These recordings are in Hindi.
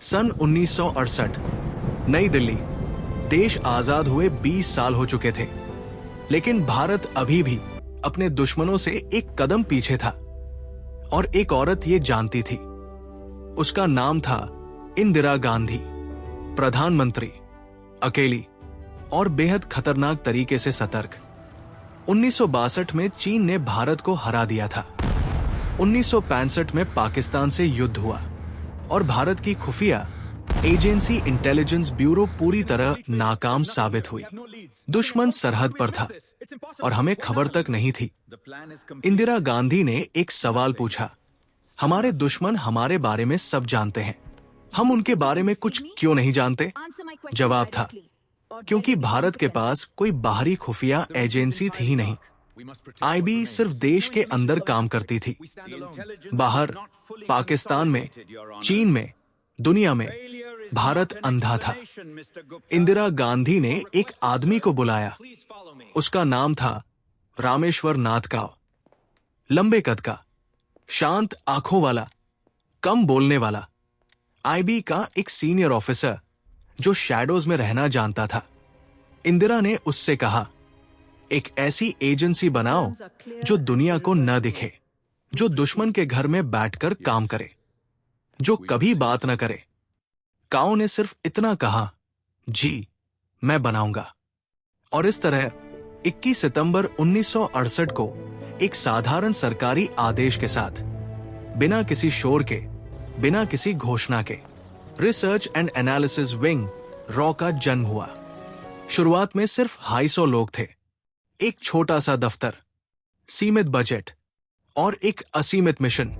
सन 1968, नई दिल्ली। देश आजाद हुए 20 साल हो चुके थे, लेकिन भारत अभी भी अपने दुश्मनों से एक कदम पीछे था। और एक औरत ये जानती थी। उसका नाम था इंदिरा गांधी। प्रधानमंत्री, अकेली और बेहद खतरनाक तरीके से सतर्क। 1962 में चीन ने भारत को हरा दिया था। 1965 में पाकिस्तान से युद्ध हुआ और भारत की खुफिया एजेंसी इंटेलिजेंस ब्यूरो पूरी तरह नाकाम साबित हुई। दुश्मन सरहद पर था और हमें खबर तक नहीं थी। इंदिरा गांधी ने एक सवाल पूछा, हमारे दुश्मन हमारे बारे में सब जानते हैं, हम उनके बारे में कुछ क्यों नहीं जानते? जवाब था, क्योंकि भारत के पास कोई बाहरी खुफिया एजेंसी थी ही नहीं। आईबी सिर्फ देश के अंदर काम करती थी। बाहर, पाकिस्तान में, चीन में, दुनिया में भारत अंधा था। इंदिरा गांधी ने एक आदमी को बुलाया। उसका नाम था रामेश्वर नाथ काव। लंबे कद का, शांत आंखों वाला, कम बोलने वाला, आईबी का एक सीनियर ऑफिसर जो शैडोज में रहना जानता था। इंदिरा ने उससे कहा, एक ऐसी एजेंसी बनाओ जो दुनिया को न दिखे, जो दुश्मन के घर में बैठकर काम करे, जो कभी बात न करे। काओ ने सिर्फ इतना कहा, जी मैं बनाऊंगा। और इस तरह 21 सितंबर 1968 को एक साधारण सरकारी आदेश के साथ, बिना किसी शोर के, बिना किसी घोषणा के, research and analysis wing raw का जन्म हुआ। शुरुआत में सिर्फ 250 लोग थे, एक छोटा सा दफ्तर, सीमित बजट और एक असीमित मिशन।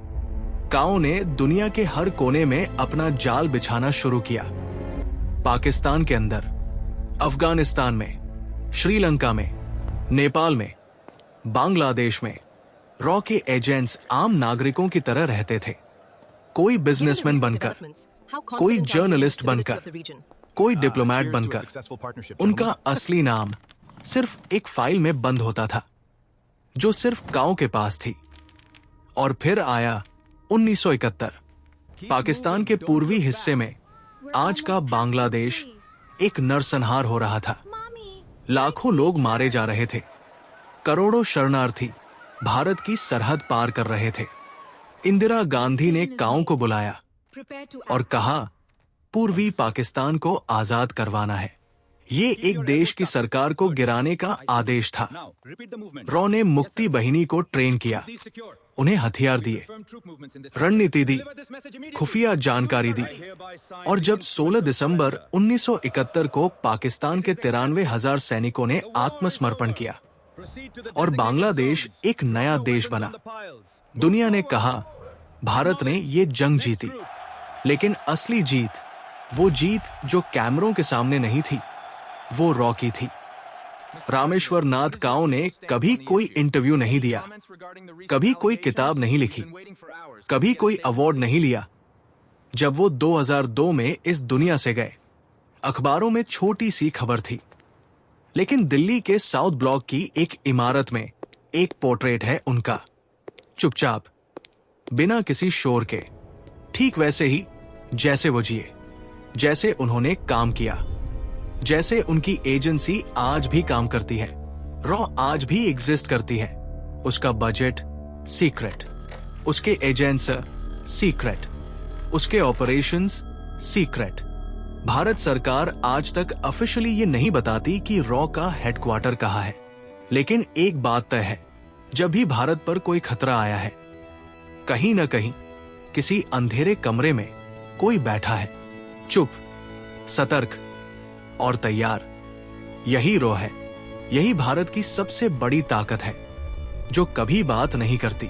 काओ ने दुनिया के हर कोने में अपना जाल बिछाना शुरू किया। पाकिस्तान के अंदर, अफगानिस्तान में, श्रीलंका में, नेपाल में, बांग्लादेश में रॉ के एजेंट्स आम नागरिकों की तरह रहते थे। कोई बिजनेसमैन बनकर, कोई जर्नलिस्ट बनकर, कोई डिप्लोमेट बनकर। उनका असली नाम सिर्फ एक फाइल में बंद होता था, जो सिर्फ काओ के पास थी। और फिर आया 1971। पाकिस्तान के पूर्वी हिस्से में, आज का बांग्लादेश, एक नरसंहार हो रहा था। लाखों लोग मारे जा रहे थे। करोड़ों शरणार्थी भारत की सरहद पार कर रहे थे। इंदिरा गांधी ने काओ को बुलाया और कहा, पूर्वी पाकिस्तान को आजाद करवाना है। ये एक देश की सरकार को गिराने का आदेश था। रॉ ने मुक्ति बहिनी को ट्रेन किया, उन्हें हथियार दिए, रणनीति दी, खुफिया जानकारी दी। और जब 16 दिसंबर 1971 को पाकिस्तान के 93,000 सैनिकों ने आत्मसमर्पण किया और बांग्लादेश एक नया देश बना, दुनिया ने कहा, भारत ने ये जंग जीती। लेकिन असली जीत, वो जीत जो कैमरों के सामने नहीं थी, वो रॉ की थी। रामेश्वर नाथ काओ ने कभी कोई इंटरव्यू नहीं दिया, कभी कोई किताब नहीं लिखी, कभी कोई अवार्ड नहीं लिया। जब वो 2002 में इस दुनिया से गए, अखबारों में छोटी सी खबर थी, लेकिन दिल्ली के साउथ ब्लॉक की एक इमारत में एक पोर्ट्रेट है उनका, चुपचाप, बिना किसी शोर के, ठीक वैसे ही जैसे वो जिए, जैसे उन्होंने काम किया, जैसे उनकी एजेंसी आज भी काम करती है। रॉ आज भी एग्जिस्ट करती है। उसका बजट सीक्रेट, उसके एजेंट्स सीक्रेट, उसके ऑपरेशंस सीक्रेट। भारत सरकार आज तक ऑफिशियली ये नहीं बताती कि रॉ का हेडक्वार्टर कहाँ है। लेकिन एक बात तय है, जब भी भारत पर कोई खतरा आया है, कहीं ना कहीं किसी अंधेरे कमरे में कोई बैठा है, चुप, सतर्क और तैयार। यही रॉ है, यही भारत की सबसे बड़ी ताकत है, जो कभी बात नहीं करती,